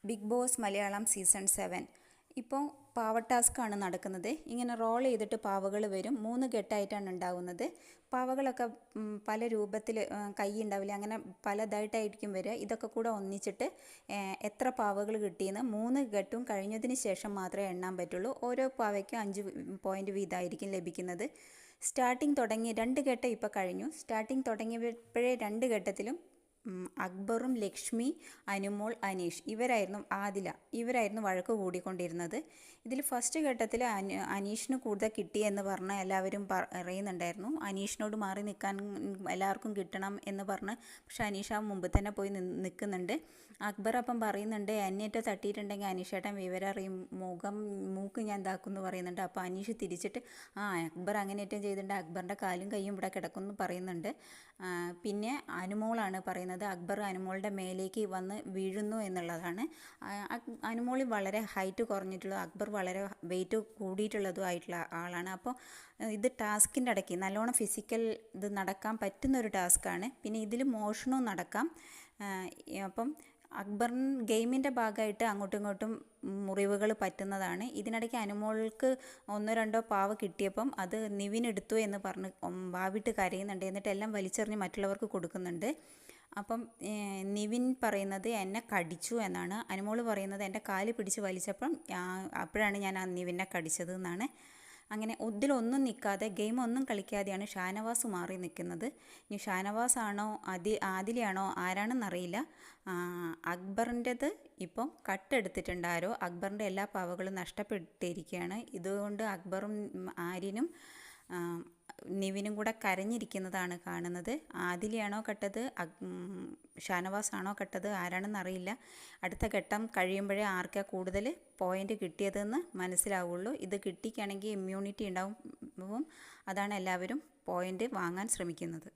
Big boss Malayalam season 7 ഇപ്പോൾ പാവ ടാസ്ക്കാണ് നടക്കുന്നത്. ഇങ്ങനെ റോൾ ചെയ്തിട്ട് പാവകൾ വരും. 3 ഘട്ടമായിട്ടാണ് ഉണ്ടാകുന്നത്. പാവകളൊക്കെ പല രൂപത്തിൽ, കൈ ഉണ്ടാവില്ല, അങ്ങനെ പലതായിട്ടായിരിക്കും വരിക. ഇതൊക്കെ കൂടെ ഒന്നിച്ചിട്ട് എത്ര പാവകൾ കിട്ടിയെന്ന് 3 ഘട്ടവും കഴിഞ്ഞതിന് ശേഷം മാത്രമേ എണ്ണാൻ പറ്റുള്ളൂ. ഓരോ പാവയ്ക്കും 5 പോയിൻ്റ് വീതമായിരിക്കും ലഭിക്കുന്നത്. സ്റ്റാർട്ടിങ് തുടങ്ങി 2 ഘട്ടം ഇപ്പോൾ കഴിഞ്ഞു. സ്റ്റാർട്ടിങ് തുടങ്ങിയപ്പോഴേ 2 ഘട്ടത്തിലും അക്ബറും ലക്ഷ്മി, അനുമോൾ, അനീഷ് ഇവരായിരുന്നു വഴക്ക് കൂടിക്കൊണ്ടിരുന്നത്. ഇതിൽ ഫസ്റ്റ് ഘട്ടത്തിൽ അനീഷിന് കൂടുതൽ കിട്ടിയെന്ന് പറഞ്ഞ് എല്ലാവരും പറയുന്നുണ്ടായിരുന്നു. അനീഷിനോട് മാറി നിൽക്കാൻ എല്ലാവർക്കും കിട്ടണം എന്ന് പറഞ്ഞ്. പക്ഷെ അനീഷ് ആ മുമ്പ് തന്നെ പോയി നിൽക്കുന്നുണ്ട്. അക്ബർ അപ്പം പറയുന്നുണ്ട്, എന്നേറ്റ തട്ടിയിട്ടുണ്ടെങ്കിൽ അനീഷേട്ടൻ വിവരം അറിയും, മൂക്ക് ഞാൻ ഇതാക്കും എന്ന് പറയുന്നുണ്ട്. അപ്പോൾ അനീഷ് തിരിച്ചിട്ട് അക്ബർ അങ്ങനെയേറ്റം ചെയ്തിട്ടുണ്ട്, അക്ബറിൻ്റെ കാലും കൈയും ഇവിടെ കിടക്കുമെന്ന് പറയുന്നുണ്ട്. പിന്നെ അനുമോളാണ് പറയുന്നത് അക്ബർ അനുമോളുടെ മേലേക്ക് വന്ന് വീഴുന്നു എന്നുള്ളതാണ്. അനുമോൾ വളരെ ഹൈറ്റ് കുറഞ്ഞിട്ടുള്ള, അക്ബർ വളരെ വെയിറ്റ് കൂടിയിട്ടുള്ളതും ആയിട്ടുള്ള ആളാണ്. അപ്പോൾ ഇത് ടാസ്കിൻ്റെ ഇടയ്ക്ക് നല്ലോണം ഫിസിക്കൽ ഇത് നടക്കാൻ പറ്റുന്നൊരു ടാസ്ക്കാണ്. പിന്നെ ഇതിൽ മോഷണവും നടക്കാം. അപ്പം അക്ബറിന് ഗെയിമിൻ്റെ ഭാഗമായിട്ട് അങ്ങോട്ടും ഇങ്ങോട്ടും മുറിവുകൾ പറ്റുന്നതാണ്. ഇതിനിടയ്ക്ക് അനുമോൾക്ക് 1-2 പാവ കിട്ടിയപ്പം അത് നിവിൻ എടുത്തു എന്ന് പറഞ്ഞ് വാവിട്ട് കരയുന്നുണ്ട്. എന്നിട്ട് എല്ലാം വലിച്ചെറിഞ്ഞ് മറ്റുള്ളവർക്ക് കൊടുക്കുന്നുണ്ട്. അപ്പം നിവിൻ പറയുന്നത് എന്നെ കടിച്ചു എന്നാണ്. അനുമോൾ പറയുന്നത് എൻ്റെ കാല് പിടിച്ച് വലിച്ചപ്പം അപ്പോഴാണ് ഞാൻ ആ നിവിനെ കടിച്ചത് എന്നാണ്. അങ്ങനെ ഇതിലൊന്നും നിൽക്കാതെ, ഗെയിം ഒന്നും കളിക്കാതെയാണ് ഷാനവാസ് മാറി നിൽക്കുന്നത്. ഇനി ഷാനവാസ് ആണോ ആദിലയാണോ ആരാണെന്നറിയില്ല. അക്ബറിൻ്റെത് ഇപ്പം കട്ടെടുത്തിട്ടുണ്ട് ആരോ. അക്ബറിൻ്റെ എല്ലാ പാവകളും നഷ്ടപ്പെട്ടിരിക്കുകയാണ്. ഇതുകൊണ്ട് അക്ബറും ആര്യനും നിവിനും കൂടെ കരഞ്ഞിരിക്കുന്നതാണ് കാണുന്നത്. ആദിലയാണോ കട്ടത്, ഷാനവാസ് ആണോ കട്ടത്, ആരാണെന്നറിയില്ല. അടുത്ത ഘട്ടം കഴിയുമ്പോഴേ ആർക്കാ കൂടുതൽ പോയിൻ്റ് കിട്ടിയതെന്ന് മനസ്സിലാവുള്ളൂ. ഇത് കിട്ടിക്കുകയാണെങ്കിൽ ഇമ്മ്യൂണിറ്റി ഉണ്ടാവും. അതാണ് എല്ലാവരും പോയിൻ്റ് വാങ്ങാൻ ശ്രമിക്കുന്നത്.